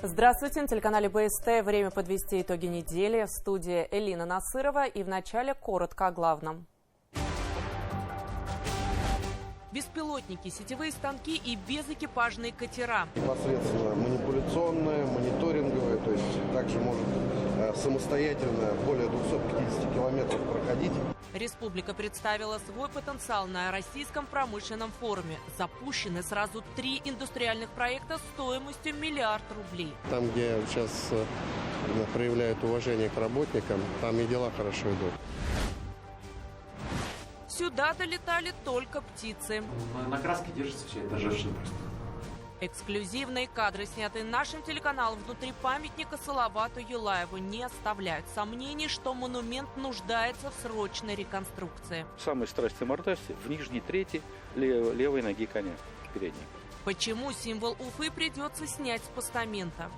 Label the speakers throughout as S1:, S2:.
S1: Здравствуйте, на телеканале БСТ. Время подвести итоги недели. В студии Элина Насырова. И вначале коротко о главном. Беспилотники, сетевые станки и безэкипажные катера.
S2: Непосредственно манипуляционные, мониторинговые, то есть также может самостоятельно более 250 километров проходить.
S1: Республика представила свой потенциал на Российском промышленном форуме. Запущены сразу 3 индустриальных проекта стоимостью $1 миллиард.
S2: Там, где сейчас проявляют уважение к работникам, там и дела хорошо идут.
S1: Сюда долетали только птицы.
S3: На краске держится все это женщина просто.
S1: Эксклюзивные кадры, снятые нашим телеканалом внутри памятника Салавату Юлаеву, не оставляют сомнений, что монумент нуждается в срочной реконструкции.
S4: Самые страстные мордасти в нижней трети левой ноги коня, передней.
S1: Почему символ Уфы придется снять с постамента?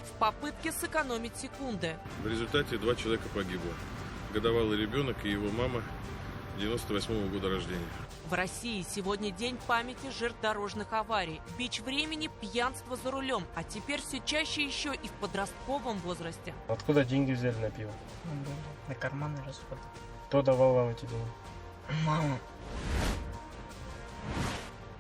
S1: В попытке сэкономить секунды.
S5: В результате 2 человека погибло. Годовалый ребенок и его мама 98-го года рождения.
S1: В России сегодня день памяти жертв дорожных аварий. Бич времени – пьянство за рулем. А теперь все чаще еще и в подростковом возрасте.
S6: Откуда деньги взяли на пиво?
S7: На карманный расход.
S6: Кто давал вам эти деньги?
S7: Мама.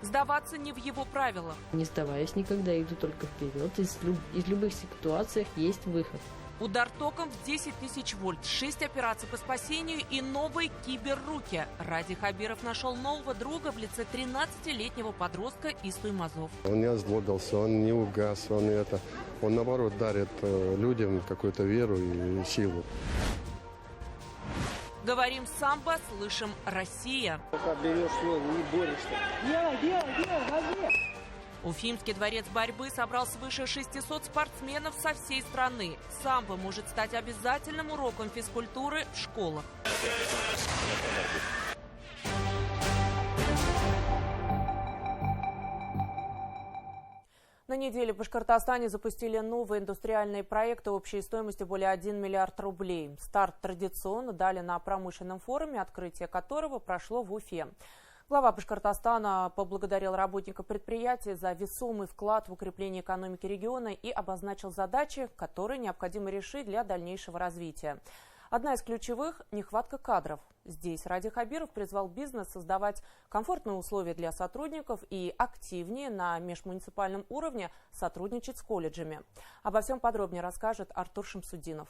S1: Сдаваться не в его правилах.
S8: Не сдаваясь никогда, иду только вперед. Из любых ситуаций есть выход.
S1: Удар током в 10 тысяч вольт, 6 операций по спасению и новые киберруки. Ради Хабиров нашел нового друга в лице 13-летнего подростка из Туймазов.
S2: Он не озлобился, он не угас, он наоборот дарит людям какую-то веру и силу.
S1: Говорим самбо, слышим Россия.
S7: Пока берешь его, не борешься.
S1: Уфимский дворец борьбы собрал свыше 600 спортсменов со всей страны. Самбо может стать обязательным уроком физкультуры в школах. На неделе в Башкортостане запустили новые индустриальные проекты общей стоимостью более $1 миллиард. Старт традиционно дали на промышленном форуме, открытие которого прошло в Уфе. Глава Башкортостана поблагодарил работников предприятия за весомый вклад в укрепление экономики региона и обозначил задачи, которые необходимо решить для дальнейшего развития. Одна из ключевых – нехватка кадров. Здесь Ради Хабиров призвал бизнес создавать комфортные условия для сотрудников и активнее на межмуниципальном уровне сотрудничать с колледжами. Обо всем подробнее расскажет Артур Шамсудинов.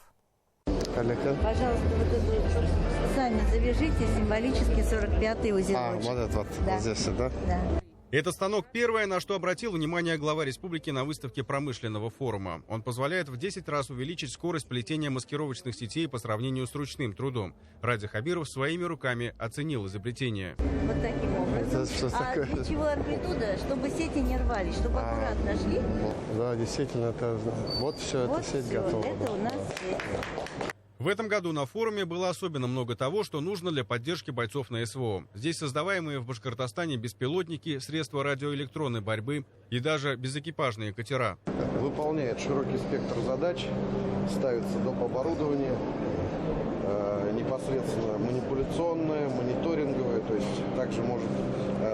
S9: Пожалуйста, вот это сами завяжите символически 45-й узелочек.
S2: Вот это вот, да. Здесь, да?
S9: Да.
S10: Этот станок первое, на что обратил внимание глава республики на выставке промышленного форума. Он позволяет в 10 раз увеличить скорость плетения маскировочных сетей по сравнению с ручным трудом. Ради Хабиров своими руками оценил изобретение.
S9: Вот таким образом. Для чего амплитуда? Чтобы сети не рвались, чтобы аккуратно шли.
S2: Да, действительно, вот все,
S9: вот
S2: эта сеть
S9: все,
S10: готова.
S9: Это у нас сеть.
S10: В этом году на форуме было особенно много того, что нужно для поддержки бойцов на СВО. Здесь создаваемые в Башкортостане беспилотники, средства радиоэлектронной борьбы и даже безэкипажные катера.
S2: Выполняет широкий спектр задач, ставится доп. Оборудование, непосредственно манипуляционное, мониторинговое, то есть также может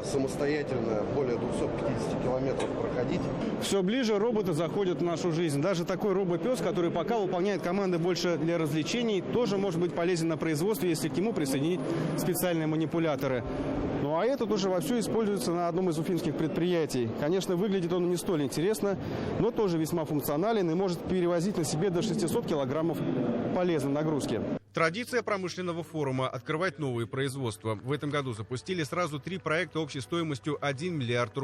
S2: самостоятельно более 250 километров проходить.
S11: Все ближе роботы заходят в нашу жизнь. Даже такой робопес, который пока выполняет команды больше для развлечений, тоже может быть полезен на производстве, если к нему присоединить специальные манипуляторы. Ну а этот уже вовсю используется на одном из уфимских предприятий. Конечно, выглядит он не столь интересно, но тоже весьма функционален и может перевозить на себе до 600 килограммов полезной нагрузки.
S10: Традиция промышленного форума – открывать новые производства. В этом году запустили сразу 3 проекта общей стоимостью $1 миллиард.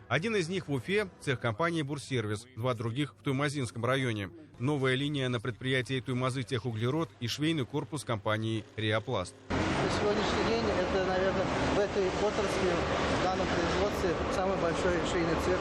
S10: Один из них в Уфе – цех компании «Бурсервис», 2 других – в Туймазинском районе. Новая линия на предприятии «Туймазы Техуглерод» и швейный корпус компании «Реопласт».
S7: На сегодняшний день это, наверное, в этой отрасли, в данном производстве, самый большой швейный цех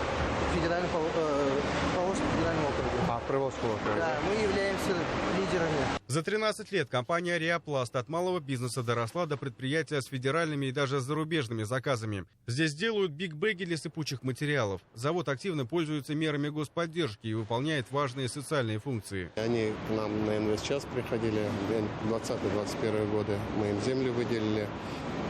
S7: Поволжского федерального округа.
S2: Приволжского округа.
S7: Да, мы являемся лидерами.
S10: За 13 лет компания «Реопласт» от малого бизнеса доросла до предприятия с федеральными и даже зарубежными заказами. Здесь делают биг-бэги для сыпучих материалов. Завод активно пользуется мерами господдержки и выполняет важные социальные функции.
S2: Они к нам на инвестчас приходили в 20-21 годы. Мы им землю выделили.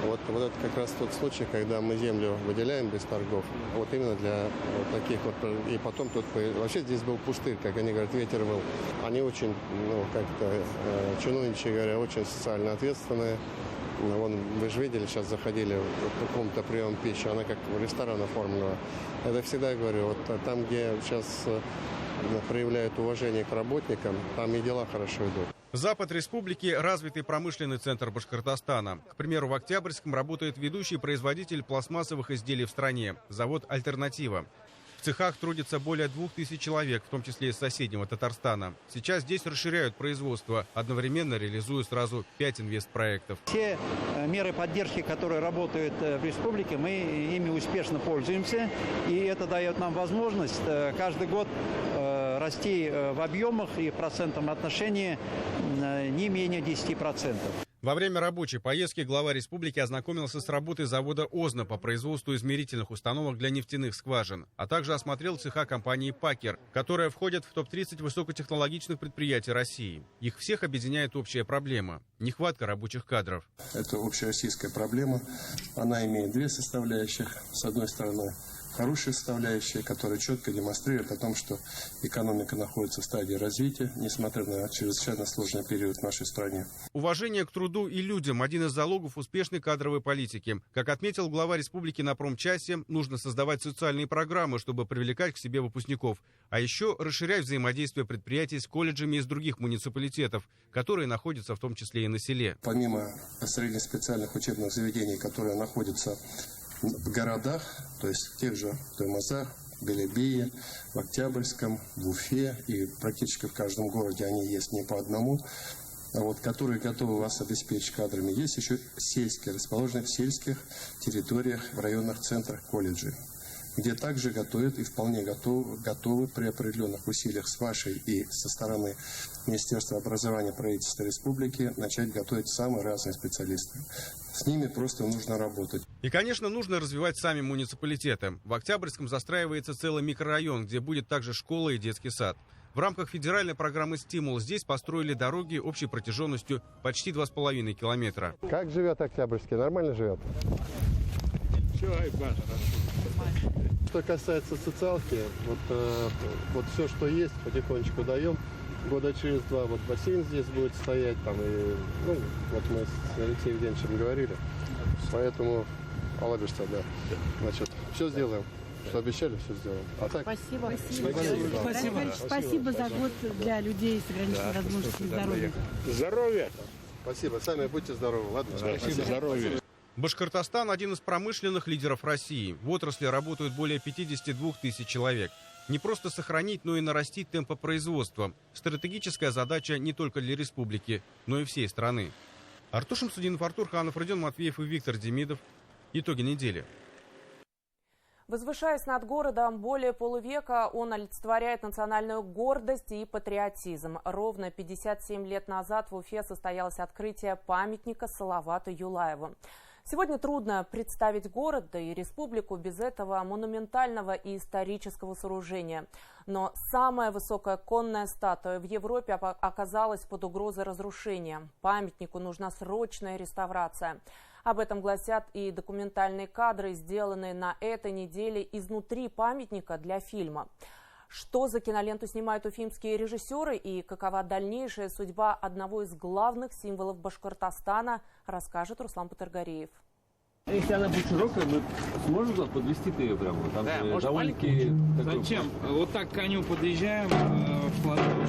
S2: Вот это как раз тот случай, когда мы землю выделяем без торгов, вот именно для вот таких вот. И потом тут вообще здесь был пустырь, как они говорят, ветер был. Они очень, как-то, чиновничьи говоря, очень социально ответственные. Вон, вы же видели, сейчас заходили в каком-то прием пищи, она как ресторан оформлена. Это всегда говорю, вот там, где сейчас проявляют уважение к работникам, там и дела хорошо идут.
S10: Запад республики – развитый промышленный центр Башкортостана. К примеру, в Октябрьском работает ведущий производитель пластмассовых изделий в стране – завод «Альтернатива». В цехах трудится более 2000 человек, в том числе из соседнего Татарстана. Сейчас здесь расширяют производство, одновременно реализуя сразу 5 инвестпроектов.
S12: Все меры поддержки, которые работают в республике, мы ими успешно пользуемся. И это дает нам возможность каждый год расти в объемах и в процентном отношении не менее 10%.
S10: Во время рабочей поездки глава республики ознакомился с работой завода «Озна» по производству измерительных установок для нефтяных скважин, а также осмотрел цеха компании «Пакер», которая входит в топ-30 высокотехнологичных предприятий России. Их всех объединяет общая проблема – нехватка рабочих кадров.
S2: Это общероссийская проблема. Она имеет две составляющих. С одной стороны, хорошие составляющие, которые четко демонстрируют о том, что экономика находится в стадии развития, несмотря на чрезвычайно сложный период в нашей стране.
S10: Уважение к труду и людям – один из залогов успешной кадровой политики. Как отметил глава республики на промчасе, нужно создавать социальные программы, чтобы привлекать к себе выпускников. А еще расширять взаимодействие предприятий с колледжами из других муниципалитетов, которые находятся в том числе и на селе.
S2: Помимо среднеспециальных учебных заведений, которые находятся в городах, то есть в тех же Тоймазах, Белебее, в Октябрьском, в Уфе и практически в каждом городе они есть не по одному, которые готовы вас обеспечить кадрами. Есть еще сельские, расположенные в сельских территориях, в районных центрах колледжей, где также готовят и вполне готовы при определенных усилиях с вашей и со стороны Министерства образования правительства республики начать готовить самые разные специалисты. С ними просто нужно работать.
S10: И, конечно, нужно развивать сами муниципалитеты. В Октябрьском застраивается целый микрорайон, где будет также школа и детский сад. В рамках федеральной программы «Стимул» здесь построили дороги общей протяженностью почти 2,5 километра.
S2: Как живет Октябрьский? Нормально живет? Что касается социалки, вот все, что есть, потихонечку даем. Года через 2 бассейн здесь будет стоять, там и, вот мы с Алексеем Евгеньевичем говорили. Поэтому, Алабишта, да. Значит, все сделаем. Что обещали, все сделаем. А так?
S9: Спасибо за год для людей с ограниченными возможностями здоровья.
S5: Здоровья!
S2: Спасибо. Сами будьте здоровы, ладно?
S5: Спасибо. Здоровья.
S10: Башкортостан – один из промышленных лидеров России. В отрасли работают более 52 тысяч человек. Не просто сохранить, но и нарастить темпы производства. Стратегическая задача не только для республики, но и всей страны. Артур Судинов, Артур Ханов, Родион Матвеев и Виктор Демидов. Итоги недели.
S1: Возвышаясь над городом более полувека, он олицетворяет национальную гордость и патриотизм. Ровно 57 лет назад в Уфе состоялось открытие памятника Салавату Юлаеву. Сегодня трудно представить город, да и республику без этого монументального и исторического сооружения. Но самая высокая конная статуя в Европе оказалась под угрозой разрушения. Памятнику нужна срочная реставрация. Об этом гласят и документальные кадры, сделанные на этой неделе изнутри памятника для фильма. Что за киноленту снимают уфимские режиссеры и какова дальнейшая судьба одного из главных символов Башкортостана, расскажет Руслан Патыргареев.
S13: Если она будет широкая, мы сможем туда подвести ты ее прямо? Там да, может маленький.
S14: Зачем? Вот так к коню подъезжаем, в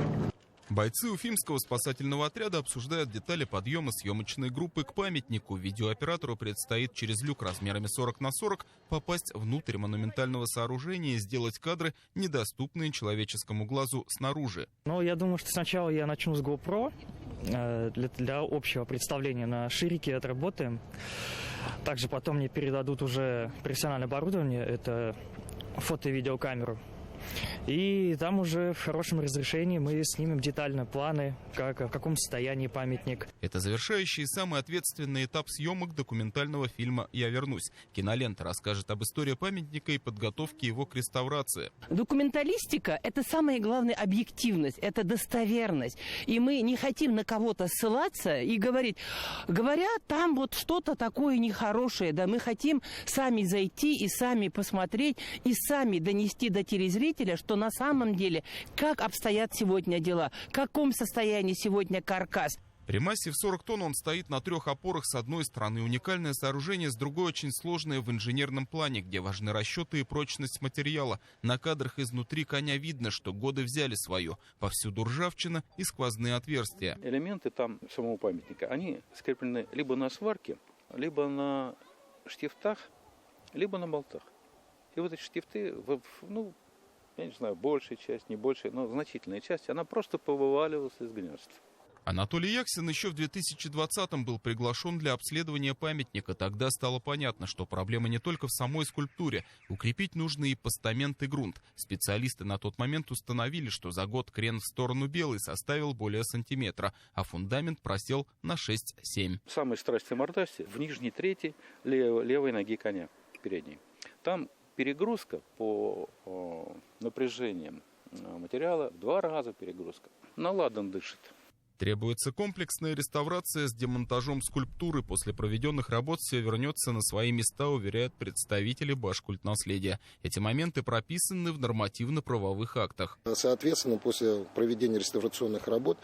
S15: Бойцы Уфимского спасательного отряда обсуждают детали подъема съемочной группы к памятнику. Видеооператору предстоит через люк размерами 40 на 40 попасть внутрь монументального сооружения и сделать кадры, недоступные человеческому глазу снаружи.
S16: Ну, я думаю, что сначала я начну с GoPro. Для общего представления на ширике отработаем. Также потом мне передадут уже профессиональное оборудование. Это фото- и видеокамеру. И там уже в хорошем разрешении мы снимем детально планы, в каком состоянии памятник.
S15: Это завершающий и самый ответственный этап съемок документального фильма «Я вернусь». Кинолента расскажет об истории памятника и подготовке его к реставрации.
S17: Документалистика – это самая главная объективность, это достоверность. И мы не хотим на кого-то ссылаться и говорить, говорят, там вот что-то такое нехорошее. Да, мы хотим сами зайти и сами посмотреть, и сами донести до телезрителя, что на самом деле, как обстоят сегодня дела, в каком состоянии сегодня каркас.
S15: При массе в 40 тонн он стоит на 3 опорах. С одной стороны уникальное сооружение, с другой очень сложное в инженерном плане, где важны расчеты и прочность материала. На кадрах изнутри коня видно, что годы взяли свое. Повсюду ржавчина и сквозные отверстия.
S4: Элементы там самого памятника, они скреплены либо на сварке, либо на штифтах, либо на болтах. И вот эти штифты, я не знаю, большая часть, не большая, но значительная часть, она просто повываливалась из гнезд.
S15: Анатолий Яксин еще в 2020-м был приглашен для обследования памятника. Тогда стало понятно, что проблема не только в самой скульптуре. Укрепить нужно и постамент, и грунт. Специалисты на тот момент установили, что за год крен в сторону белый составил более сантиметра, а фундамент просел на 6-7.
S4: Самый страшный мордасти в нижней трети левой ноги коня, передней. Там перегрузка по напряжениям материала, в 2 раза перегрузка. Наладан дышит.
S15: Требуется комплексная реставрация с демонтажом скульптуры. После проведенных работ все вернется на свои места, уверяют представители Башкультнаследия. Эти моменты прописаны в нормативно-правовых актах.
S2: Соответственно, после проведения реставрационных работ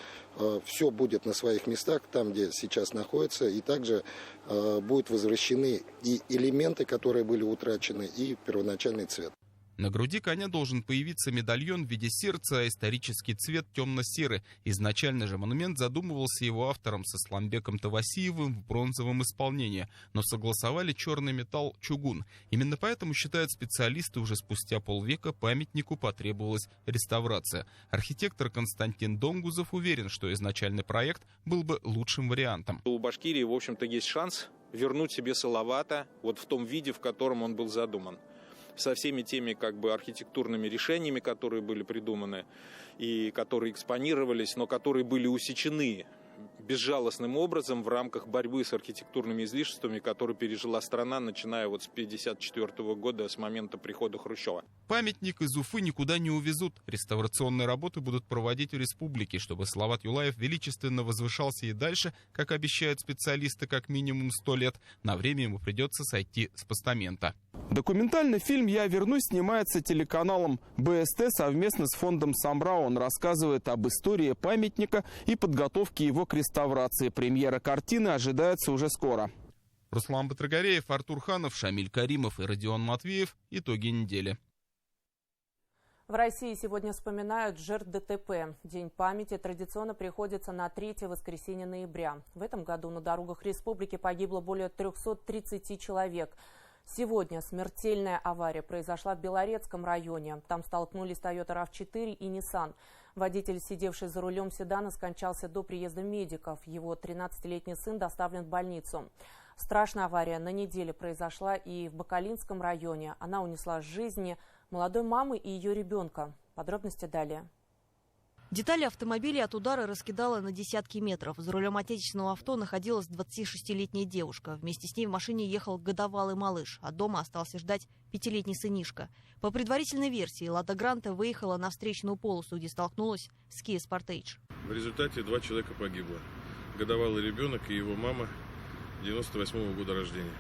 S2: все будет на своих местах, там, где сейчас находится, и также будут возвращены и элементы, которые были утрачены, и первоначальный цвет.
S15: На груди коня должен появиться медальон в виде сердца, а исторический цвет темно-серый. Изначально же монумент задумывался его автором Сосламбеком Тавасиевым в бронзовом исполнении, но согласовали черный металл чугун. Именно поэтому, считают специалисты, уже спустя полвека памятнику потребовалась реставрация. Архитектор Константин Донгузов уверен, что изначальный проект был бы лучшим вариантом.
S18: У Башкирии, в общем-то, есть шанс вернуть себе Салавата вот в том виде, в котором он был задуман. Со всеми теми архитектурными решениями, которые были придуманы и которые экспонировались, но которые были усечены безжалостным образом в рамках борьбы с архитектурными излишествами, которые пережила страна, начиная с 1954 года, с момента прихода Хрущева.
S15: Памятник из Уфы никуда не увезут. Реставрационные работы будут проводить в республике, чтобы Салават Юлаев величественно возвышался и дальше, как обещают специалисты, как минимум 100 лет. На время ему придется сойти с постамента.
S11: Документальный фильм «Я вернусь» снимается телеканалом БСТ совместно с фондом Самбра. Он рассказывает об истории памятника и подготовке его к реставрации. Премьера картины ожидается уже скоро.
S15: Руслан Батрагареев, Артур Ханов, Шамиль Каримов и Родион Матвеев. Итоги недели.
S1: В России сегодня вспоминают жертв ДТП. День памяти традиционно приходится на 3 воскресенье ноября. В этом году на дорогах республики погибло более 330 человек. Сегодня смертельная авария произошла в Белорецком районе. Там столкнулись Toyota RAV4 и Nissan. Водитель, сидевший за рулем седана, скончался до приезда медиков. Его 13-летний сын доставлен в больницу. Страшная авария на неделе произошла и в Бакалинском районе. Она унесла жизни молодой мамы и ее ребенка. Подробности далее.
S19: Детали автомобиля от удара раскидало на десятки метров. За рулем отечественного авто находилась 26-летняя девушка. Вместе с ней в машине ехал годовалый малыш, а дома остался ждать 5-летний сынишка. По предварительной версии, «Лада Гранта» выехала на встречную полосу, где столкнулась с Kia Sportage.
S5: В результате 2 человека погибло. Годовалый ребенок и его мама 98-го года рождения.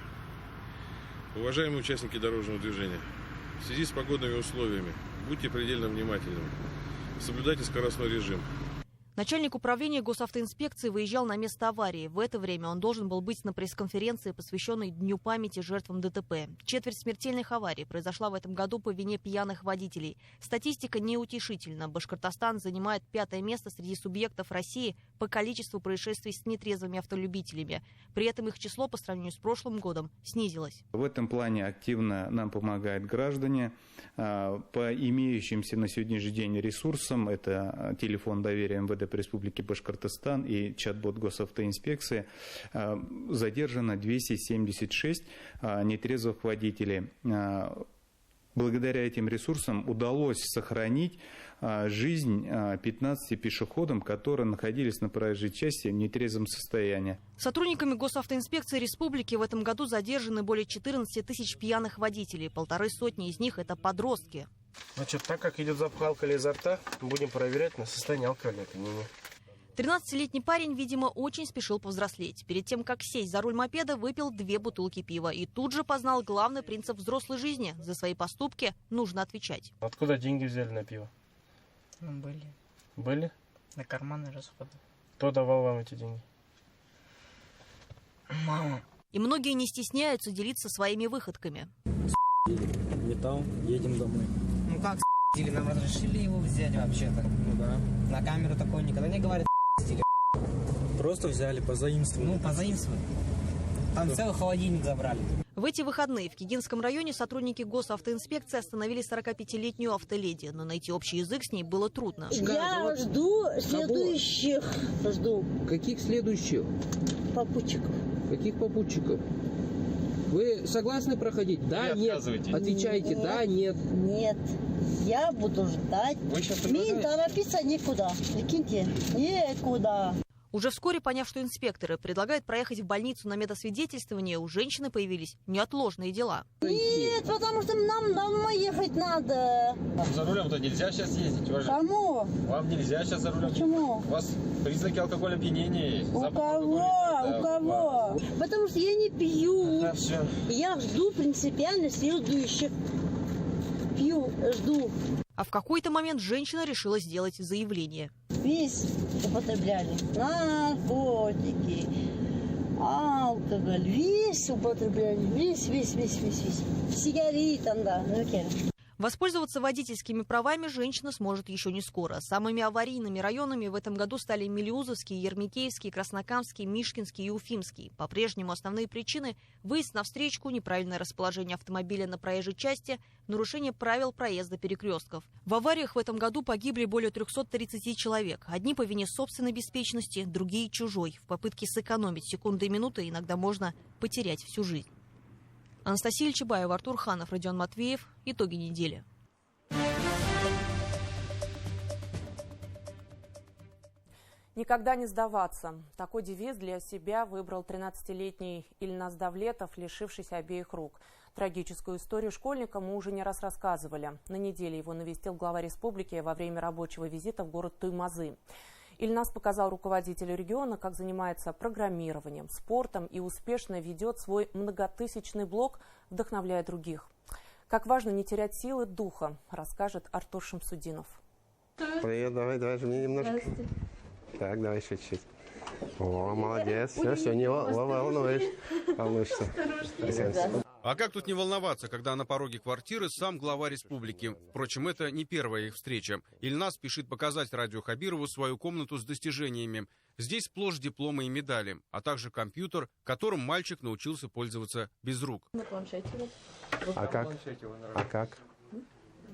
S5: Уважаемые участники дорожного движения, в связи с погодными условиями будьте предельно внимательными. Соблюдайте скоростной режим.
S19: Начальник управления госавтоинспекции выезжал на место аварии. В это время он должен был быть на пресс-конференции, посвященной Дню памяти жертвам ДТП. Четверть смертельных аварий произошла в этом году по вине пьяных водителей. Статистика неутешительна. Башкортостан занимает 5-е место среди субъектов России по количеству происшествий с нетрезвыми автолюбителями. При этом их число по сравнению с прошлым годом снизилось.
S20: В этом плане активно нам помогают граждане. По имеющимся на сегодняшний день ресурсам, это телефон доверия МВД по Республике Башкортостан и чат-бот госавтоинспекции, задержано 276 нетрезвых водителей. Благодаря этим ресурсам удалось сохранить жизнь 15 пешеходам, которые находились на проезжей части в нетрезвом состоянии.
S19: Сотрудниками госавтоинспекции республики в этом году задержаны более 14 тысяч пьяных водителей. 150 из них – это подростки.
S6: Значит, так как идет запах алкоголя изо рта, будем проверять на состояние алкогольного опьянения.
S19: 13-летний парень, видимо, очень спешил повзрослеть. Перед тем, как сесть за руль мопеда, выпил 2 бутылки пива. И тут же познал главный принцип взрослой жизни. За свои поступки нужно отвечать.
S6: Откуда деньги взяли на пиво?
S21: Были.
S6: Были?
S21: На карманные расходы.
S6: Кто давал вам эти деньги?
S21: Мама.
S19: И многие не стесняются делиться своими выходками.
S22: Металл, едем домой.
S21: Ну как или нам разрешили его взять вообще-то?
S22: Ну да.
S21: На камеру такое никогда не говорят.
S22: Просто взяли, позаимствовали.
S21: Ну, позаимствовали. Там целый холодильник забрали.
S19: В эти выходные в Кигинском районе сотрудники госавтоинспекции остановили 45-летнюю автоледи, но найти общий язык с ней было трудно.
S23: Я жду следующих. Жду.
S22: Каких следующих?
S23: Попутчиков.
S22: Каких попутчиков? Вы согласны проходить? Да, нет. Отвечайте, нет, да, нет.
S23: Нет. Я буду ждать. Мне торопиться некуда. Прикиньте, некуда.
S19: Уже вскоре, поняв, что инспекторы предлагают проехать в больницу на медосвидетельствование, у женщины появились неотложные дела.
S23: Нет, потому что нам домой ехать надо.
S24: За рулем-то нельзя сейчас ездить.
S23: Кому?
S24: Вам нельзя сейчас за рулем.
S23: Почему?
S24: У вас признаки алкогольного опьянения есть.
S23: У кого? У кого? Потому что я не пью.
S24: Хорошо.
S23: Я жду принципиально следующих. Пью, жду.
S19: А в какой-то момент женщина решила сделать заявление.
S23: Весь употребляли наркотики, алкоголь, весь употребляли, весь. Сигареты, да,
S19: Воспользоваться водительскими правами женщина сможет еще не скоро. Самыми аварийными районами в этом году стали Мелеузовский, Ермекеевский, Краснокамский, Мишкинский и Уфимский. По-прежнему основные причины – выезд на встречку, неправильное расположение автомобиля на проезжей части, нарушение правил проезда перекрестков. В авариях в этом году погибли более 330 человек. Одни по вине собственной беспечности, другие – чужой. В попытке сэкономить секунды и минуты иногда можно потерять всю жизнь. Анастасия Чебаева, Артур Ханов, Родион Матвеев. Итоги недели.
S1: Никогда не сдаваться. Такой девиз для себя выбрал 13-летний Ильназ Давлетов, лишившийся обеих рук. Трагическую историю школьника мы уже не раз рассказывали. На неделе его навестил глава республики во время рабочего визита в город Туймазы. Ильназ показал руководителю региона, как занимается программированием, спортом и успешно ведет свой многотысячный блог, вдохновляя других. Как важно не терять силы духа, расскажет Артур Шамсудинов.
S2: Привет, давай, жми немножко. Так, давай еще чуть-чуть. О, молодец, все, не волнуешься.
S10: А как тут не волноваться, когда на пороге квартиры сам глава республики? Впрочем, это не первая их встреча. Ильназ спешит показать Радио Хабирову свою комнату с достижениями. Здесь сплошь дипломы и медали, а также компьютер, которым мальчик научился пользоваться без рук.
S8: На планшете вот.
S2: А как?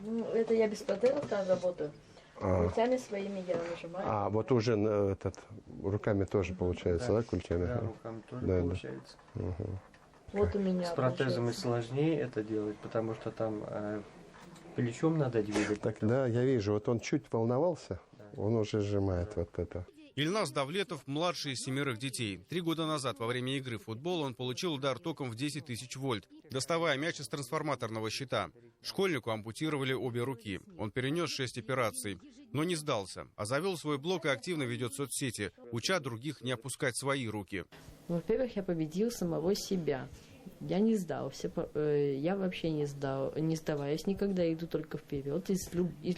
S8: Ну, это я без подарка работаю. Культями своими я нажимаю.
S2: А вот уже руками тоже получается, да, культями?
S6: Да, руками тоже получается.
S2: Угу.
S8: Вот у меня.
S6: С протезами сложнее это делать, потому что там плечом надо двигать.
S2: Так, да, я вижу, вот он чуть волновался, он уже сжимает вот это.
S10: Ильназ Давлетов – младший из 7 детей. 3 года назад во время игры в футбол он получил удар током в 10 тысяч вольт, доставая мяч из трансформаторного щита. Школьнику ампутировали обе руки. Он перенес 6 операций, но не сдался, а завел свой блог и активно ведет соцсети, уча других не опускать свои руки.
S8: Во-первых, я победил самого себя. Я не сдался, я вообще не сдаваюсь никогда, иду только вперед. Из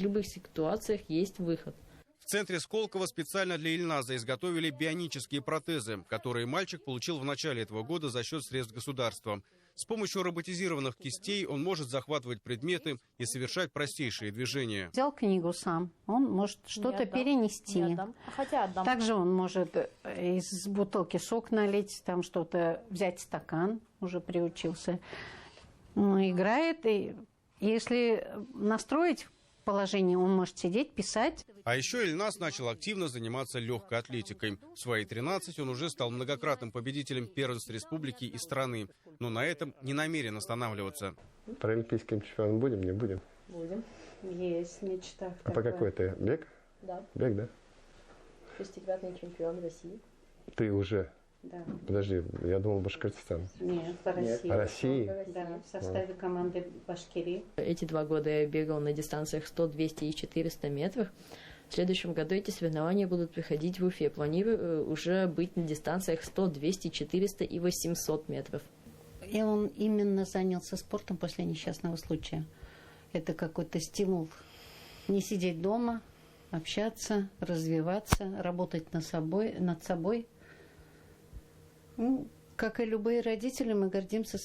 S8: любых ситуаций есть выход.
S10: В центре Сколково специально для Ильназа изготовили бионические протезы, которые мальчик получил в начале этого года за счет средств государства. С помощью роботизированных кистей он может захватывать предметы и совершать простейшие движения.
S25: Взял книгу сам, он может что-то перенести.
S8: Хотя отдам.
S25: Также он может из бутылки сок налить, там что-то взять, стакан, уже приучился. Играет, и если настроить положение, он может сидеть, писать.
S10: А еще Ильназ начал активно заниматься легкой атлетикой. В свои 13 он уже стал многократным победителем первенств республики и страны. Но на этом не намерен останавливаться.
S2: Паралимпийским чемпионом будем, не будем?
S25: Будем. Есть мечта.
S2: А по какой ты? Бег?
S25: Да.
S2: Бег, да?
S25: Шестикратный чемпион России.
S2: Ты уже?
S25: Да.
S2: Подожди, я думал Башкортостан.
S25: Нет, по России.
S2: По России?
S25: Да, в составе команды Башкирии.
S8: Эти 2 года я бегал на дистанциях 100, 200 и 400 метров. В следующем году эти соревнования будут проходить в Уфе. Планирую уже быть на дистанциях 100, 200, 400 и 800 метров.
S25: И он именно занялся спортом после несчастного случая. Это какой-то стимул. Не сидеть дома, общаться, развиваться, работать над собой. Ну, как и любые родители, мы гордимся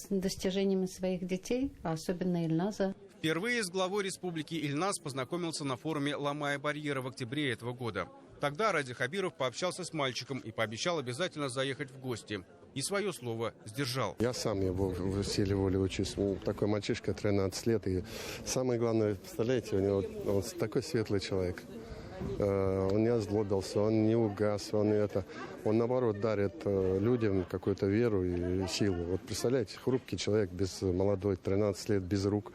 S25: достижениями своих детей, а особенно Ильназа.
S10: Впервые с главой республики Ильназ познакомился на форуме «Ломая барьеры» в октябре этого года. Тогда Ради Хабиров пообщался с мальчиком и пообещал обязательно заехать в гости. И свое слово сдержал.
S2: Я сам его в силе воли учусь. Такой мальчишка, 13 лет. И самое главное, представляете, у него он такой светлый человек. Он не озлобился, он не угас, он наоборот дарит людям какую-то веру и силу. Вот представляете, хрупкий человек, молодой, 13 лет, без рук.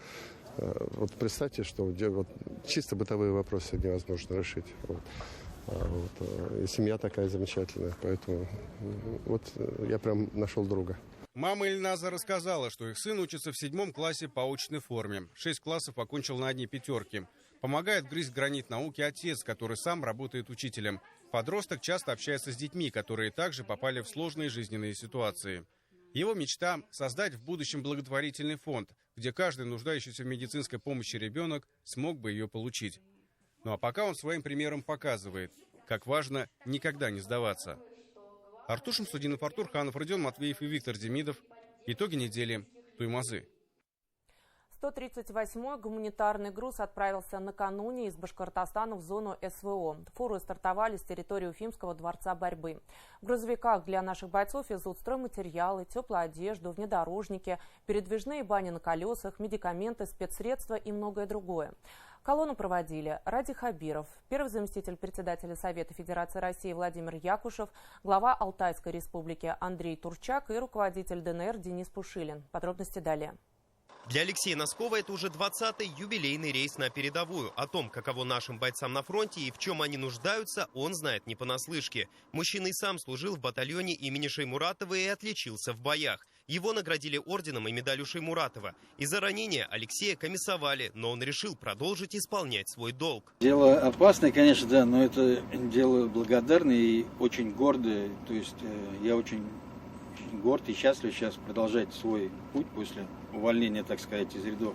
S2: Вот представьте, что вот, чисто бытовые вопросы невозможно решить. И семья такая замечательная, поэтому вот я прям нашел друга.
S10: Мама Ильназа рассказала, что их сын учится в 7 классе по очной форме. 6 классов окончил на одни 5. Помогает грызть гранит науки отец, который сам работает учителем. Подросток часто общается с детьми, которые также попали в сложные жизненные ситуации. Его мечта – создать в будущем благотворительный фонд, где каждый нуждающийся в медицинской помощи ребенок смог бы ее получить. Ну а пока он своим примером показывает, как важно никогда не сдаваться. Артур Шамсудинов, Артур Ханов, Родион Матвеев и Виктор Демидов. Итоги недели Туймазы.
S1: 138-й гуманитарный груз отправился накануне из Башкортостана в зону СВО. Фуры стартовали с территории Уфимского дворца борьбы. В грузовиках для наших бойцов везут стройматериалы, теплую одежду, внедорожники, передвижные бани на колесах, медикаменты, спецсредства и многое другое. Колонну проводили Ради Хабиров, первый заместитель председателя Совета Федерации России Владимир Якушев, глава Алтайской республики Андрей Турчак и руководитель ДНР Денис Пушилин. Подробности далее.
S3: Для Алексея Носкова это уже 20-й юбилейный рейс на передовую. О том, каково нашим бойцам на фронте и в чем они нуждаются, он знает не понаслышке. Мужчина и сам служил в батальоне имени Шеймуратова и отличился в боях. Его наградили орденом и медалью Шеймуратова. Из-за ранения Алексея комиссовали, но он решил продолжить исполнять свой долг.
S7: Дело опасное, конечно, да, но это дело благодарное и очень гордое. То есть я очень горд и счастлив сейчас продолжать свой путь после увольнения, так сказать, из рядов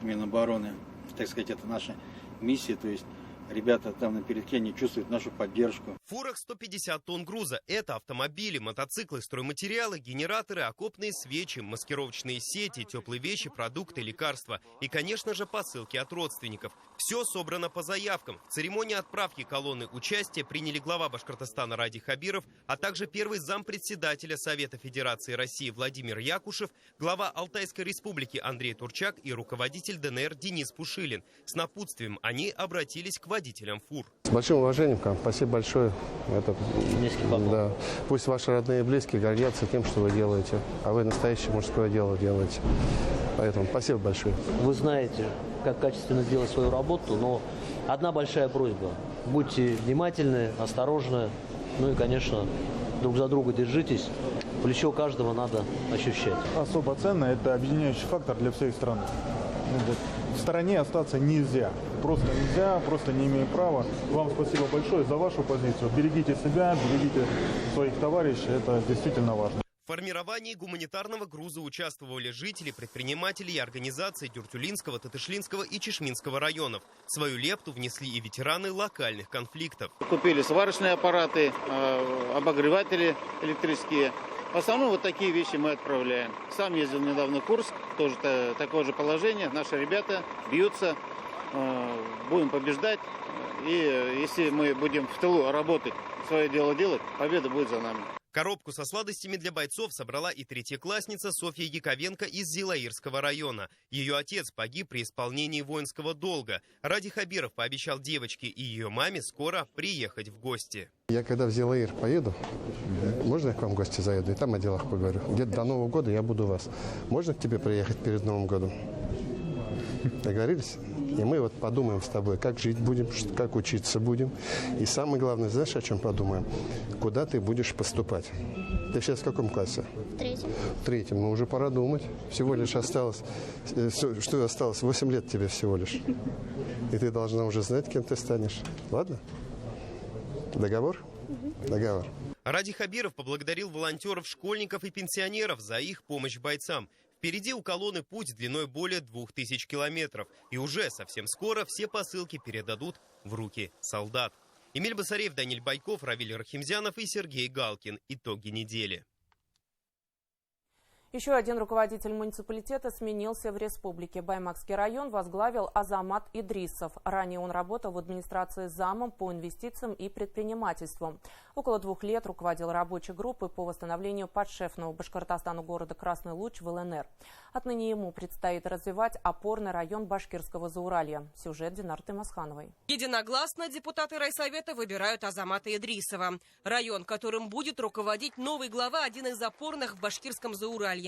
S7: Минобороны. Так сказать, это наша миссия, то есть ребята там на передке не чувствуют нашу поддержку.
S3: В фурах 150 тонн груза. Это автомобили, мотоциклы, стройматериалы, генераторы, окопные свечи, маскировочные сети, теплые вещи, продукты, лекарства. И, конечно же, посылки от родственников. Все собрано по заявкам. В церемонии отправки колонны участие приняли глава Башкортостана Ради Хабиров, а также первый зампредседателя Совета Федерации России Владимир Якушев, глава Алтайской республики Андрей Турчак и руководитель ДНР Денис Пушилин. С напутствием они обратились к водителям фур.
S2: С большим уважением к вам. Спасибо большое. Да. Пусть ваши родные и близкие гордятся тем, что вы делаете. А вы настоящее мужское дело делаете. Поэтому спасибо большое.
S9: Вы знаете, как качественно сделать свою работу, но одна большая просьба. Будьте внимательны, осторожны. Ну и, конечно, друг за друга держитесь. Плечо каждого надо ощущать.
S12: Особо ценно – это объединяющий фактор для всей страны. В стороне остаться нельзя. Просто нельзя, просто не имею права. Вам спасибо большое за вашу позицию. Берегите себя, берегите своих товарищей. Это действительно важно.
S3: В формировании гуманитарного груза участвовали жители, предприниматели и организации Дюртюлинского, Татышлинского и Чешминского районов. Свою лепту внесли и ветераны локальных конфликтов.
S13: Купили сварочные аппараты, обогреватели электрические. В основном вот такие вещи мы отправляем. Сам ездил недавно в Курск, тоже такое же положение. Наши ребята бьются, будем побеждать. И если мы будем в тылу работать, свое дело делать, победа будет за нами.
S3: Коробку со сладостями для бойцов собрала и третьеклассница Софья Яковенко из Зилаирского района. Ее отец погиб при исполнении воинского долга. Ради Хабиров пообещал девочке и ее маме скоро приехать в гости.
S2: Я когда в Зилаир поеду, можно я к вам в гости заеду и там о делах поговорю? Где-то до Нового года я буду у вас. Можно к тебе приехать перед Новым годом? Договорились? И мы вот подумаем с тобой, как жить будем, как учиться будем. И самое главное, знаешь, о чем подумаем? Куда ты будешь поступать? Ты сейчас в каком классе?
S4: В третьем.
S2: В третьем. Ну, уже пора думать. Всего лишь осталось... Что осталось? 8 лет тебе всего лишь. И ты должна уже знать, кем ты станешь. Ладно? Договор? Договор.
S3: Ради Хабиров поблагодарил волонтеров, школьников и пенсионеров за их помощь бойцам. Впереди у колонны путь длиной более 2000 километров. И уже совсем скоро все посылки передадут в руки солдат. Эмиль Басарев, Даниил Байков, Равиль Рахимзянов и Сергей Галкин. Итоги недели.
S1: Еще один руководитель муниципалитета сменился в республике. Баймакский район возглавил Азамат Идрисов. Ранее он работал в администрации замом по инвестициям и предпринимательству. Около 2 лет руководил рабочей группой по восстановлению подшефного Башкортостану города Красный Луч в ЛНР. Отныне ему предстоит развивать опорный район Башкирского Зауралья. Сюжет Динары Таймасхановой.
S14: Единогласно депутаты райсовета выбирают Азамата Идрисова. Район, которым будет руководить новый глава, один из опорных в Башкирском Зауралье.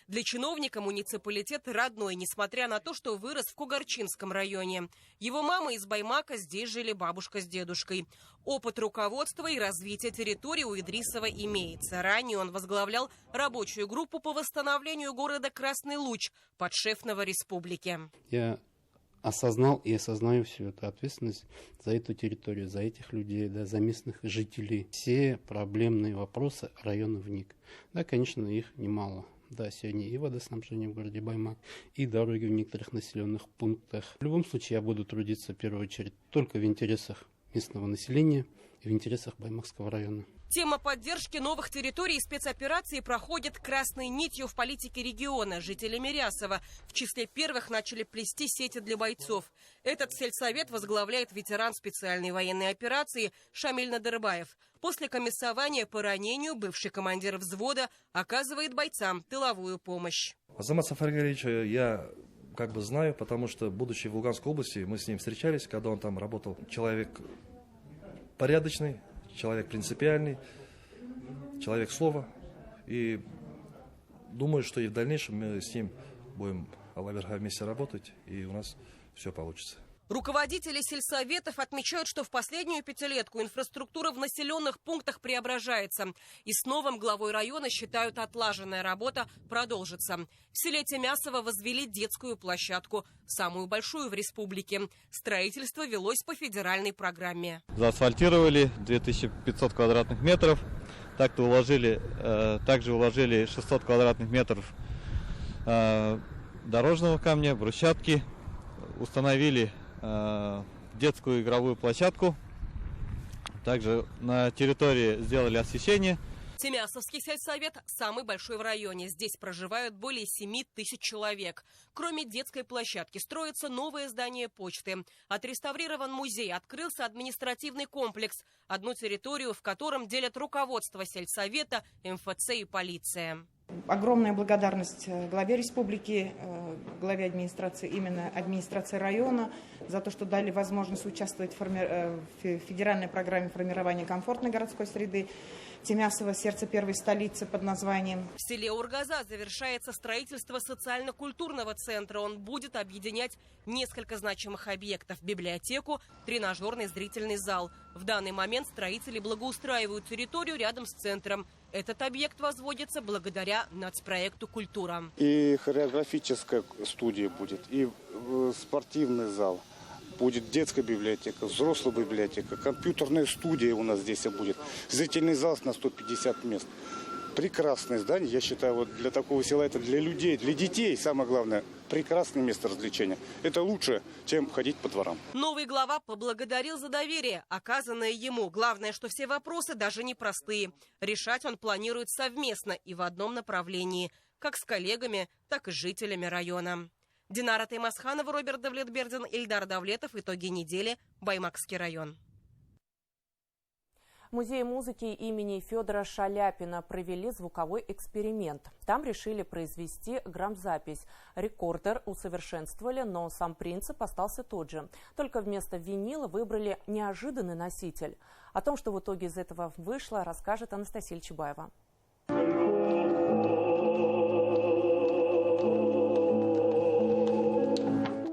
S14: Для чиновника муниципалитет родной, несмотря на то, что вырос в Кугарчинском районе. Его мама из Баймака, здесь жили бабушка с дедушкой. Опыт руководства и развития территории у Идрисова имеется. Ранее он возглавлял рабочую группу по восстановлению города Красный Луч, подшефного республики.
S16: Я осознал и осознаю всю эту ответственность за эту территорию, за этих людей, да, за местных жителей. Все проблемные вопросы района вник. Да, конечно, их немало. Да, сегодня и водоснабжение в городе Баймак, и дороги в некоторых населенных пунктах. В любом случае я буду трудиться в первую очередь только в интересах местного населения и в интересах Баймакского района.
S14: Тема поддержки новых территорий и спецопераций проходит красной нитью в политике региона. Жители Мирясова в числе первых начали плести сети для бойцов. Этот сельсовет возглавляет ветеран специальной военной операции Шамиль Надырбаев. После комиссования по ранению бывший командир взвода оказывает бойцам тыловую помощь.
S17: Азамат Сафаргалевич я знаю, потому что, будучи в Луганской области, мы с ним встречались, когда он там работал. Человек порядочный, человек принципиальный, человек слова. И думаю, что и в дальнейшем мы с ним будем, Аллах верха, вместе работать, и у нас все получится.
S14: Руководители сельсоветов отмечают, что в последнюю пятилетку инфраструктура в населенных пунктах преображается. И с новым главой района считают, отлаженная работа продолжится. В селе Тимясово возвели детскую площадку, самую большую в республике. Строительство велось по федеральной программе.
S18: Заасфальтировали 2500 квадратных метров. Также уложили 600 квадратных метров дорожного камня, брусчатки. Установили детскую игровую площадку. Также на территории сделали освещение.
S14: Тимясовский сельсовет самый большой в районе. Здесь проживают более 7000 человек. Кроме детской площадки строится новое здание почты. Отреставрирован музей, открылся административный комплекс. Одну территорию, в котором делят руководство сельсовета, МФЦ и полиция.
S26: Огромная благодарность главе республики, главе администрации, именно администрации района, за то, что дали возможность участвовать в федеральной программе формирования комфортной городской среды. Тимясово — сердце первой столицы под названием.
S14: В селе Ургаза завершается строительство социально-культурного центра. Он будет объединять несколько значимых объектов: библиотеку, тренажерный зрительный зал. В данный момент строители благоустраивают территорию рядом с центром. Этот объект возводится благодаря нацпроекту «Культура».
S27: И хореографическая студия будет, и спортивный зал. Будет детская библиотека, взрослая библиотека, компьютерная студия у нас здесь будет, зрительный зал на 150 мест. Прекрасное здание, я считаю, для такого села, это для людей, для детей, самое главное, прекрасное место развлечения. Это лучше, чем ходить по дворам.
S14: Новый глава поблагодарил за доверие, оказанное ему. Главное, что все вопросы даже непростые. Решать он планирует совместно и в одном направлении, как с коллегами, так и с жителями района. Динара Таймасханова, Роберт Давлетбердин, Ильдар Давлетов. Итоги недели. Баймакский район.
S1: В Музее музыки имени Федора Шаляпина провели звуковой эксперимент. Там решили произвести грамзапись. Рекордер усовершенствовали, но сам принцип остался тот же. Только вместо винила выбрали неожиданный носитель. О том, что в итоге из этого вышло, расскажет Анастасия Чебаева.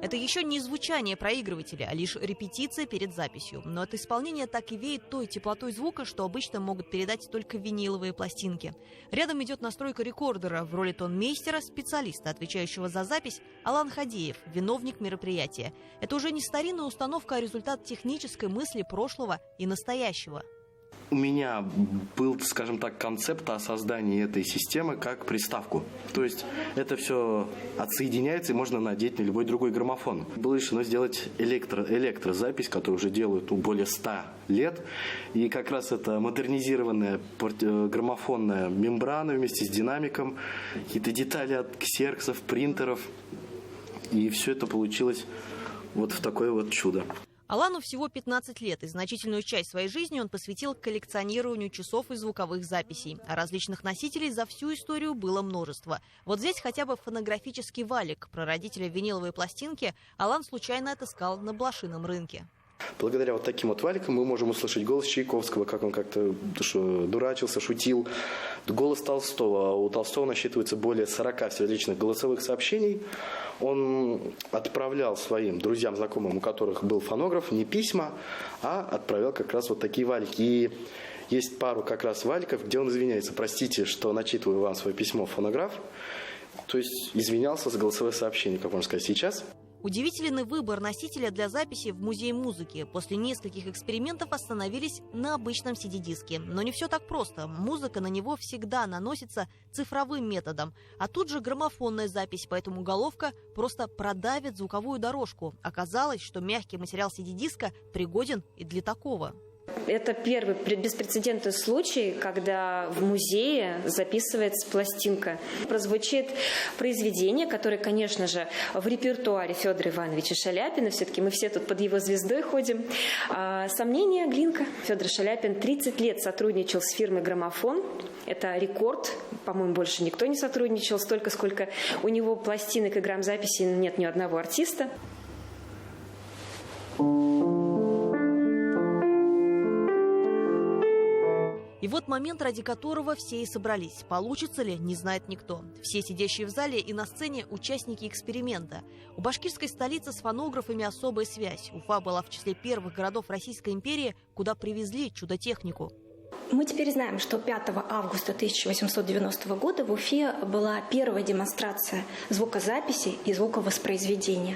S19: Это еще не звучание проигрывателя, а лишь репетиция перед записью. Но от исполнения так и веет той теплотой звука, что обычно могут передать только виниловые пластинки. Рядом идет настройка рекордера. В роли тонмейстера, специалиста, отвечающего за запись, Алан Хадеев, виновник мероприятия. Это уже не старинная установка, а результат технической мысли прошлого и настоящего.
S4: У меня был, скажем так, концепт о создании этой системы как приставку. То есть это все отсоединяется и можно надеть на любой другой граммофон. Было решено сделать электрозапись, которую уже делают более 100 лет. И как раз это модернизированная граммофонная мембрана вместе с динамиком, какие-то детали от ксероксов, принтеров. И все это получилось вот в такое вот чудо.
S19: Алану всего 15 лет, и значительную часть своей жизни он посвятил коллекционированию часов и звуковых записей. А различных носителей за всю историю было множество. Вот здесь хотя бы фонографический валик. Прародителя виниловой пластинки Алан случайно отыскал на блошином рынке.
S4: Благодаря вот таким вот валикам мы можем услышать голос Чайковского, как он как-то дурачился, шутил. Голос Толстого. А у Толстого насчитывается более 40 различных голосовых сообщений. Он отправлял своим друзьям, знакомым, у которых был фонограф, не письма, а отправлял как раз вот такие валики. И есть пару как раз валиков, где он извиняется: простите, что начитываю вам свое письмо в фонограф. То есть извинялся за голосовое сообщение, как можно сказать, сейчас.
S19: Удивительный выбор носителя для записи в Музее музыки. После нескольких экспериментов остановились на обычном CD-диске. Но не все так просто. Музыка на него всегда наносится цифровым методом. А тут же граммофонная запись, поэтому головка просто продавит звуковую дорожку. Оказалось, что мягкий материал CD-диска пригоден и для такого.
S5: Это первый беспрецедентный случай, когда в музее записывается пластинка. Прозвучит произведение, которое, конечно же, в репертуаре Федора Ивановича Шаляпина. Все-таки мы все тут под его звездой ходим. «Сомнения» Глинка. Федор Шаляпин 30 лет сотрудничал с фирмой «Граммофон». Это рекорд. По-моему, больше никто не сотрудничал столько, сколько у него пластинок и грамзаписей нет ни одного артиста.
S19: И вот момент, ради которого все и собрались. Получится ли, не знает никто. Все сидящие в зале и на сцене участники эксперимента. У башкирской столицы с фонографами особая связь. Уфа была в числе первых городов Российской империи, куда привезли чудо-технику.
S11: Мы теперь знаем, что 5 августа 1890 года в Уфе была первая демонстрация звукозаписи и звуковоспроизведения.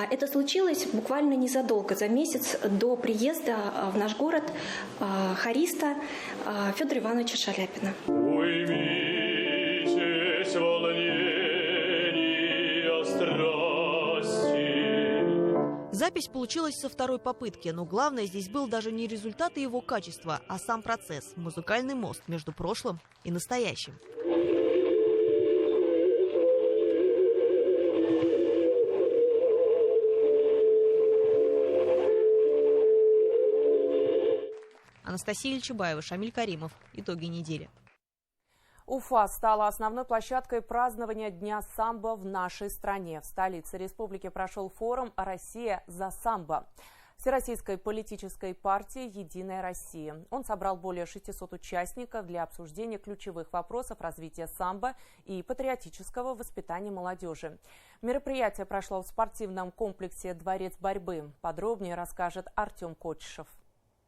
S11: Это случилось буквально незадолго, за месяц до приезда в наш город хориста Федора Ивановича Шаляпина.
S15: Уймитесь волнения страсти.
S19: Запись получилась со второй попытки, но главное здесь был даже не результат и его качества, а сам процесс – музыкальный мост между прошлым и настоящим. Анастасия Чебаева, Шамиль Каримов. Итоги недели.
S1: Уфа стала основной площадкой празднования Дня самбо в нашей стране. В столице республики прошел форум «Россия за самбо» Всероссийской политической партии «Единая Россия». Он собрал более 600 участников для обсуждения ключевых вопросов развития самбо и патриотического воспитания молодежи. Мероприятие прошло в спортивном комплексе «Дворец борьбы». Подробнее расскажет Артем Кочешев.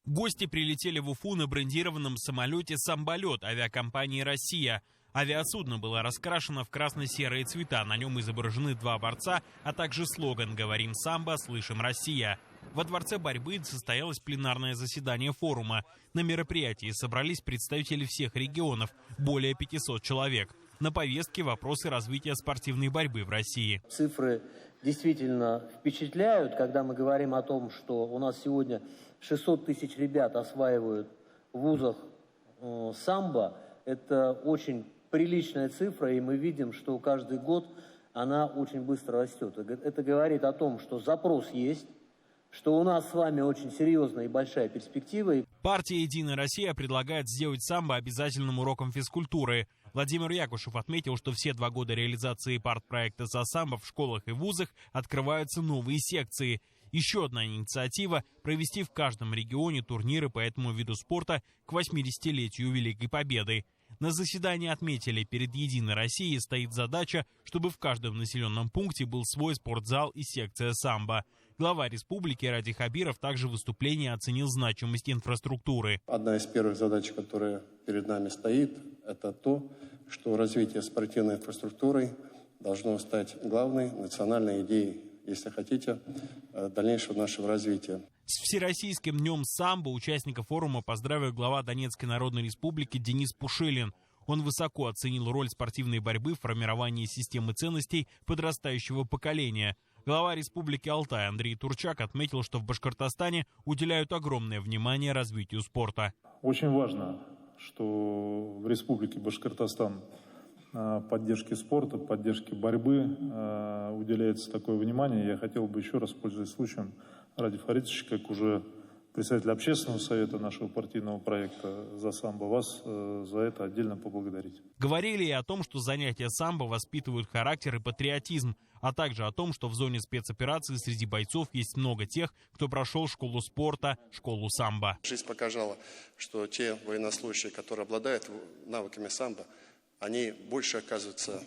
S20: Гости прилетели в Уфу на брендированном самолете «Самболет» авиакомпании «Россия». Авиасудно было раскрашено в красно-серые цвета. На нем изображены два борца, а также слоган «Говорим самбо, слышим Россия». Во Дворце борьбы состоялось пленарное заседание форума. На мероприятии собрались представители всех регионов, более 500 человек. На повестке вопросы развития спортивной борьбы в России.
S9: Цифры действительно впечатляют, когда мы говорим о том, что у нас сегодня 600 тысяч ребят осваивают в вузах самбо. Это очень приличная цифра, и мы видим, что каждый год она очень быстро растет. Это говорит о том, что запрос есть,
S6: что у нас с вами очень серьезная и большая перспектива.
S20: Партия «Единая Россия» предлагает сделать самбо обязательным уроком физкультуры. Владимир Якушев отметил, что все 2 года реализации партпроекта «За самбо» в школах и вузах открываются новые секции. Еще одна инициатива – провести в каждом регионе турниры по этому виду спорта к 80-летию Великой Победы. На заседании отметили, перед «Единой Россией» стоит задача, чтобы в каждом населенном пункте был свой спортзал и секция самбо. Глава республики Ради Хабиров также в выступлении оценил значимость инфраструктуры.
S2: Одна из первых задач, которая перед нами стоит, это то, что развитие спортивной инфраструктуры должно стать главной национальной идеей, если хотите, дальнейшего нашего развития.
S20: С Всероссийским днем самбо участников форума поздравил глава Донецкой Народной Республики Денис Пушилин. Он высоко оценил роль спортивной борьбы в формировании системы ценностей подрастающего поколения. Глава Республики Алтай Андрей Турчак отметил, что в Башкортостане уделяют огромное внимание развитию спорта.
S12: Очень важно, что в Республике Башкортостан поддержке спорта, поддержке борьбы уделяется такое внимание. Я хотел бы еще раз, пользуясь случаем, Ради Фаритович, как уже представитель общественного совета нашего партийного проекта «За самбо», вас за это отдельно поблагодарить.
S20: Говорили и о том, что занятия самбо воспитывают характер и патриотизм, а также о том, что в зоне спецоперации среди бойцов есть много тех, кто прошел школу спорта, школу самбо.
S2: Жизнь показала, что те военнослужащие, которые обладают навыками самбо, они больше оказываются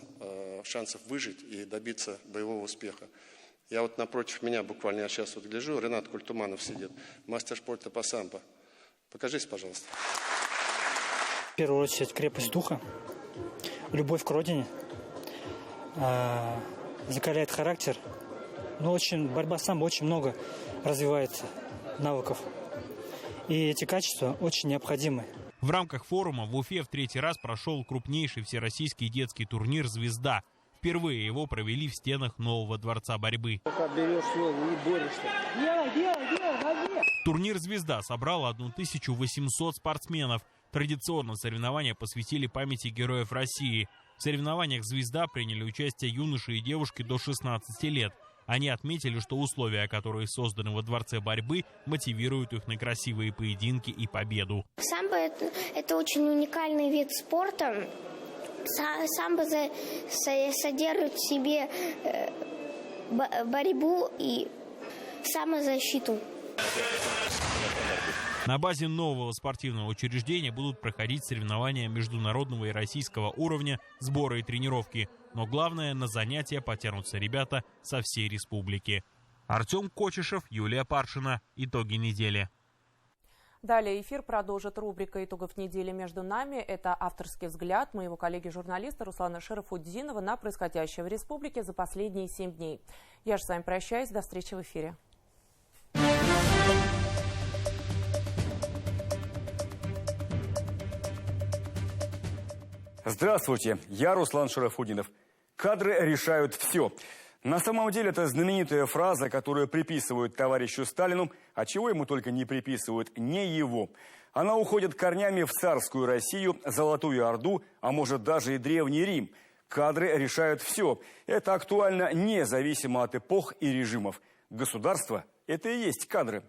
S2: шансов выжить и добиться боевого успеха. Я вот напротив меня, буквально я сейчас вот гляжу, Ренат Культуманов сидит, мастер спорта по самбо. Покажись, пожалуйста.
S8: В первую очередь крепость духа, любовь к родине, закаляет характер. Но борьба самбо очень много развивает навыков. И эти качества очень необходимы.
S20: В рамках форума в Уфе в 3-й раз прошел крупнейший всероссийский детский турнир «Звезда». Впервые его провели в стенах нового дворца борьбы. Турнир «Звезда» собрал 1800 спортсменов. Традиционно соревнования посвятили памяти героев России. В соревнованиях «Звезда» приняли участие юноши и девушки до 16 лет. Они отметили, что условия, которые созданы во дворце борьбы, мотивируют их на красивые поединки и победу.
S15: Самбо – это очень уникальный вид спорта. Самбо содержит в себе борьбу и самозащиту.
S20: На базе нового спортивного учреждения будут проходить соревнования международного и российского уровня, сборы и тренировки. Но главное, на занятия потянутся ребята со всей республики. Артем Кочешев, Юлия Паршина. Итоги недели.
S1: Далее эфир продолжит рубрика «Итогов недели между нами». Это авторский взгляд моего коллеги-журналиста Руслана Шарафутдинова на происходящее в республике за последние 7 дней. Я же с вами прощаюсь. До встречи в эфире.
S21: Здравствуйте, я Руслан Шарафутдинов. Кадры решают все. На самом деле это знаменитая фраза, которую приписывают товарищу Сталину, а чего ему только не приписывают, не его. Она уходит корнями в царскую Россию, Золотую Орду, а может даже и Древний Рим. Кадры решают все. Это актуально независимо от эпох и режимов. Государство – это и есть кадры.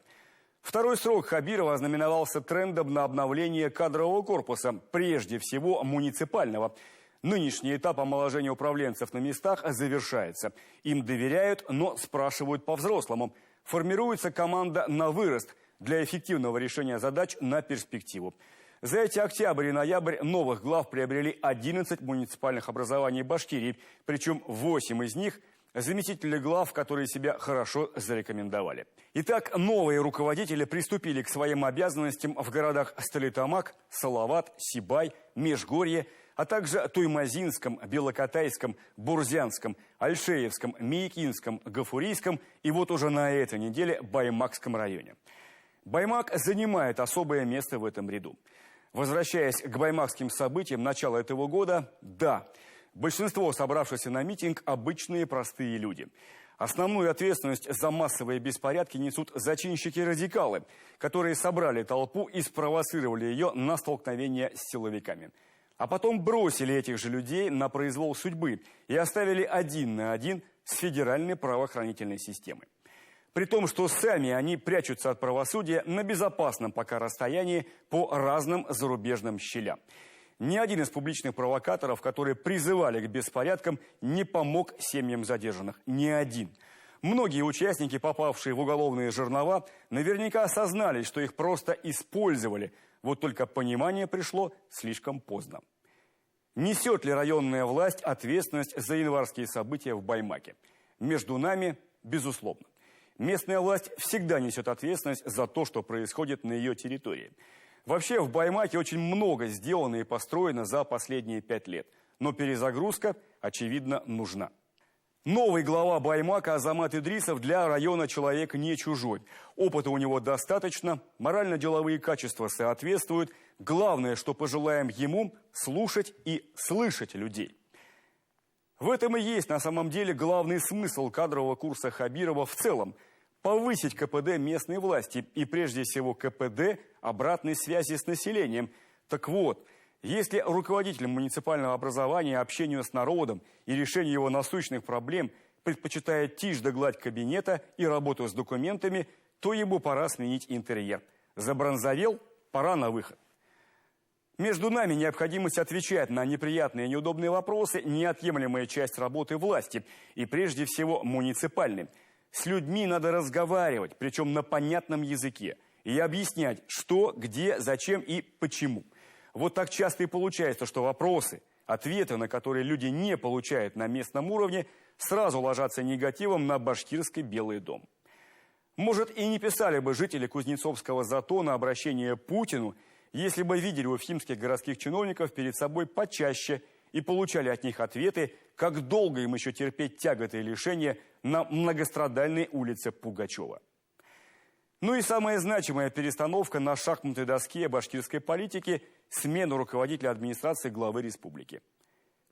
S21: Второй срок Хабирова ознаменовался трендом на обновление кадрового корпуса, прежде всего муниципального. Нынешний этап омоложения управленцев на местах завершается. Им доверяют, но спрашивают по-взрослому. Формируется команда на вырост для эффективного решения задач на перспективу. За эти октябрь и ноябрь новых глав приобрели 11 муниципальных образований Башкирии, причем 8 из них – заместители глав, которые себя хорошо зарекомендовали. Итак, новые руководители приступили к своим обязанностям в городах Столитамак, Салават, Сибай, Межгорье, а также Туймазинском, Белокатайском, Бурзянском, Альшеевском, Миякинском, Гафурийском и вот уже на этой неделе Баймакском районе. Баймак занимает особое место в этом ряду. Возвращаясь к баймакским событиям начала этого года, да, большинство собравшихся на митинг – обычные простые люди. Основную ответственность за массовые беспорядки несут зачинщики-радикалы, которые собрали толпу и спровоцировали ее на столкновение с силовиками. А потом бросили этих же людей на произвол судьбы и оставили один на один с федеральной правоохранительной системой. При том, что сами они прячутся от правосудия на безопасном пока расстоянии по разным зарубежным щелям. Ни один из публичных провокаторов, которые призывали к беспорядкам, не помог семьям задержанных. Ни один. Многие участники, попавшие в уголовные жернова, наверняка осознали, что их просто использовали. Вот только понимание пришло слишком поздно. Несет ли районная власть ответственность за январские события в Баймаке? Между нами, безусловно. Местная власть всегда несет ответственность за то, что происходит на ее территории. Вообще в Баймаке очень много сделано и построено за последние 5 лет. Но перезагрузка, очевидно, нужна. Новый глава Баймака Азамат Идрисов для района человек не чужой. Опыта у него достаточно, морально-деловые качества соответствуют. Главное, что пожелаем ему – слушать и слышать людей. В этом и есть на самом деле главный смысл кадрового курса Хабирова в целом – повысить КПД местной власти и прежде всего КПД обратной связи с населением. Так вот, если руководитель муниципального образования общению с народом и решению его насущных проблем предпочитает тишь да гладь кабинета и работу с документами, то ему пора сменить интерьер. Забронзовел – пора на выход. Между нами необходимость отвечать на неприятные и неудобные вопросы – неотъемлемая часть работы власти, и прежде всего муниципальной. С людьми надо разговаривать, причем на понятном языке, и объяснять, что, где, зачем и почему. Вот так часто и получается, что вопросы, ответы, на которые люди не получают на местном уровне, сразу ложатся негативом на башкирский Белый дом. Может, и не писали бы жители Кузнецовского затона обращение Путину, если бы видели уфимских городских чиновников перед собой почаще и получали от них ответы, как долго им еще терпеть тяготы и лишения на многострадальной улице Пугачева. Ну и самая значимая перестановка на шахматной доске башкирской политики – смену руководителя администрации главы республики.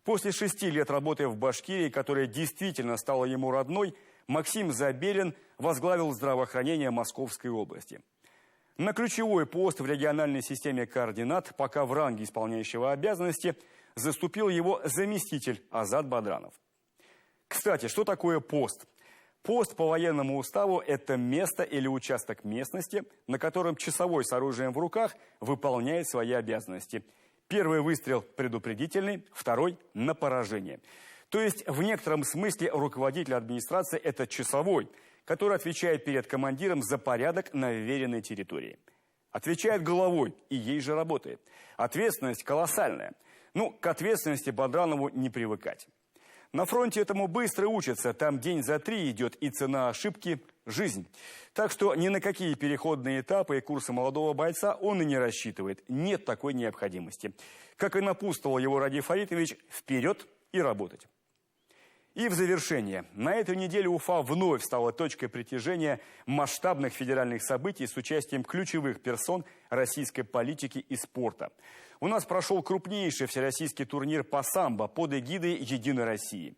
S21: После 6 лет работы в Башкирии, которая действительно стала ему родной, Максим Забелин возглавил здравоохранение Московской области. На ключевой пост в региональной системе координат, пока в ранге исполняющего обязанности, заступил его заместитель Азат Бадранов. Кстати, что такое пост? Пост по военному уставу – это место или участок местности, на котором часовой с оружием в руках выполняет свои обязанности. Первый выстрел предупредительный, второй – на поражение. То есть в некотором смысле руководитель администрации – это часовой, который отвечает перед командиром за порядок на вверенной территории. Отвечает головой и ей же работает. Ответственность колоссальная. Ну, к ответственности Бадранову не привыкать. На фронте этому быстро учатся, там день за 3 идет, и цена ошибки – жизнь. Так что ни на какие переходные этапы и курсы молодого бойца он и не рассчитывает. Нет такой необходимости. Как и напутствовал его Ради Фаритович, вперед и работать. И в завершение. На этой неделе Уфа вновь стала точкой притяжения масштабных федеральных событий с участием ключевых персон российской политики и спорта. У нас прошел крупнейший всероссийский турнир по самбо под эгидой «Единой России».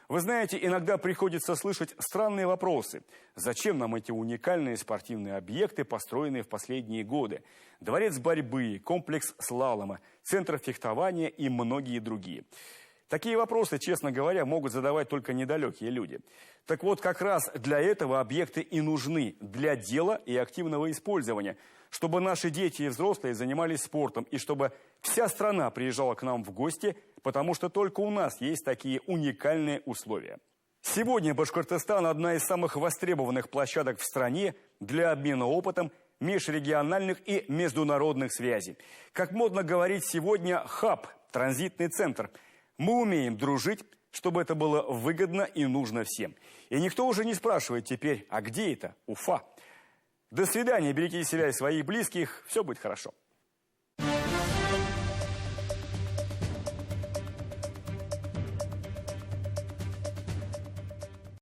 S21: Вы знаете, иногда приходится слышать странные вопросы. Зачем нам эти уникальные спортивные объекты, построенные в последние годы? Дворец борьбы, комплекс слалома, центр фехтования и многие другие. Такие вопросы, честно говоря, могут задавать только недалекие люди. Так вот, как раз для этого объекты и нужны, для дела и активного использования, чтобы наши дети и взрослые занимались спортом, и чтобы вся страна приезжала к нам в гости, потому что только у нас есть такие уникальные условия. Сегодня Башкортостан – одна из самых востребованных площадок в стране для обмена опытом, межрегиональных и международных связей. Как модно говорить сегодня, хаб, транзитный центр. Мы умеем дружить, чтобы это было выгодно и нужно всем. И никто уже не спрашивает теперь, а где это? Уфа. До свидания, берегите себя и своих близких, все будет хорошо.